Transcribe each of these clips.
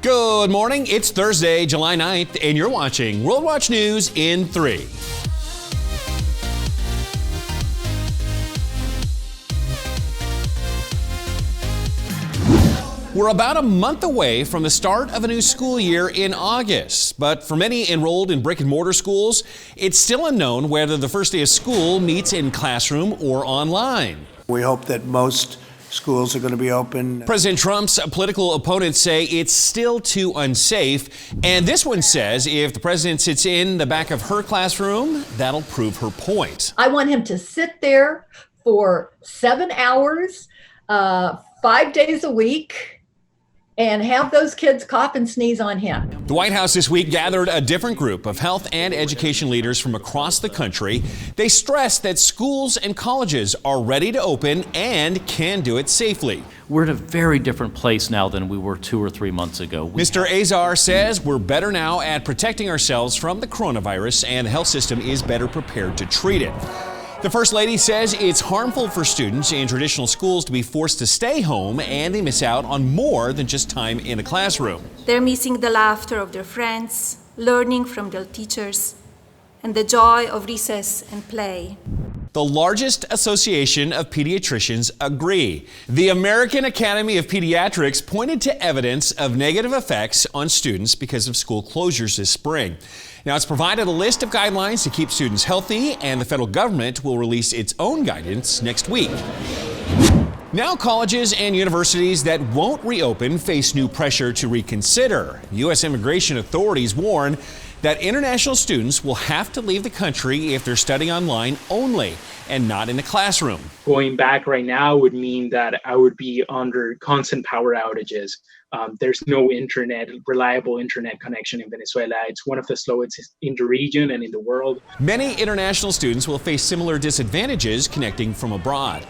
Good morning. It's Thursday, July 9th, and you're watching World Watch News in 3. We're about a month away from the start of a new school year in August, but for many enrolled in brick and mortar schools, it's still unknown whether the first day of school meets in classroom or online. We hope that most schools are going to be open. President Trump's political opponents say it's still too unsafe, and this one says if the president sits in the back of her classroom, that'll prove her point. I want him to sit there for 7 hours, 5 days a week, and have those kids cough and sneeze on him. The White House this week gathered a different group of health and education leaders from across the country. They stressed that schools and colleges are ready to open and can do it safely. We're in a very different place now than we were 2 or 3 months ago. Mr. Azar says we're better now at protecting ourselves from the coronavirus, and the health system is better prepared to treat it. The First Lady says it's harmful for students in traditional schools to be forced to stay home, and they miss out on more than just time in a classroom. They're missing the laughter of their friends, learning from their teachers, and the joy of recess and play. The largest association of pediatricians agree. The American Academy of Pediatrics pointed to evidence of negative effects on students because of school closures this spring. Now, it's provided a list of guidelines to keep students healthy, and the federal government will release its own guidance next week. Now, colleges and universities that won't reopen face new pressure to reconsider. U.S. immigration authorities warn that international students will have to leave the country if they're studying online only and not in a classroom. Going back right now would mean that I would be under constant power outages. There's no reliable internet connection in Venezuela. It's one of the slowest in the region and in the world. Many international students will face similar disadvantages connecting from abroad.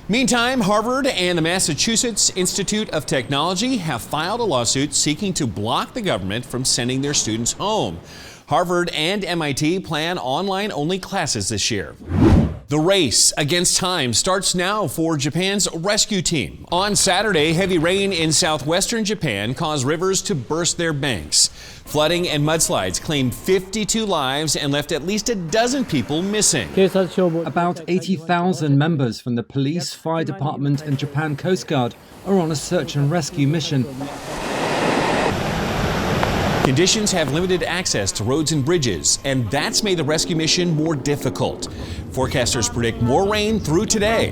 Meantime, Harvard and the Massachusetts Institute of Technology have filed a lawsuit seeking to block the government from sending their students home. Harvard and MIT plan online-only classes this year. The race against time starts now for Japan's rescue team. On Saturday, heavy rain in southwestern Japan caused rivers to burst their banks. Flooding and mudslides claimed 52 lives and left at least a dozen people missing. About 80,000 members from the police, fire department and Japan Coast Guard are on a search and rescue mission. Conditions have limited access to roads and bridges, and that's made the rescue mission more difficult. Forecasters predict more rain through today.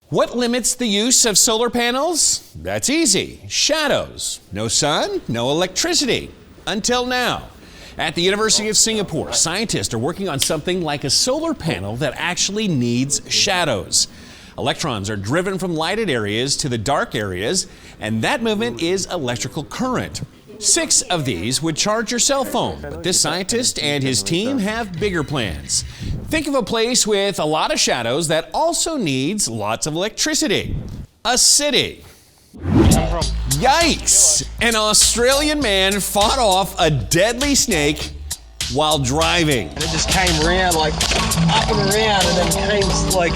What limits the use of solar panels? That's easy. Shadows. No sun, no electricity. Until now. At the University of Singapore, scientists are working on something like a solar panel that actually needs shadows. Electrons are driven from lighted areas to the dark areas, and that movement is electrical current. 6 of these would charge your cell phone, but this scientist and his team have bigger plans. Think of a place with a lot of shadows that also needs lots of electricity. A city. Yikes! An Australian man fought off a deadly snake while driving. And it just came around, like up and around, and then came like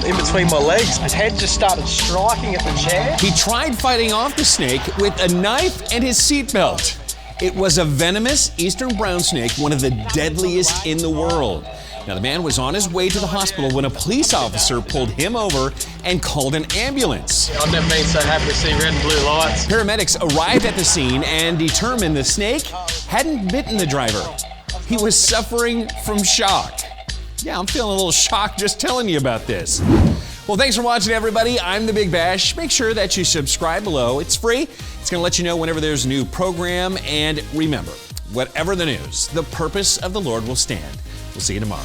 in between my legs. His head just started striking at the chair. He tried fighting off the snake with a knife and his seatbelt. It was a venomous eastern brown snake, one of the deadliest in the world. Now, the man was on his way to the hospital when a police officer pulled him over and called an ambulance. I've never been so happy to see red and blue lights. Paramedics arrived at the scene and determined the snake hadn't bitten the driver. He was suffering from shock. Yeah, I'm feeling a little shocked just telling you about this. Well, thanks for watching, everybody. I'm the Big Bash. Make sure that you subscribe below. It's free. It's going to let you know whenever there's a new program. And remember, whatever the news, the purpose of the Lord will stand. We'll see you tomorrow.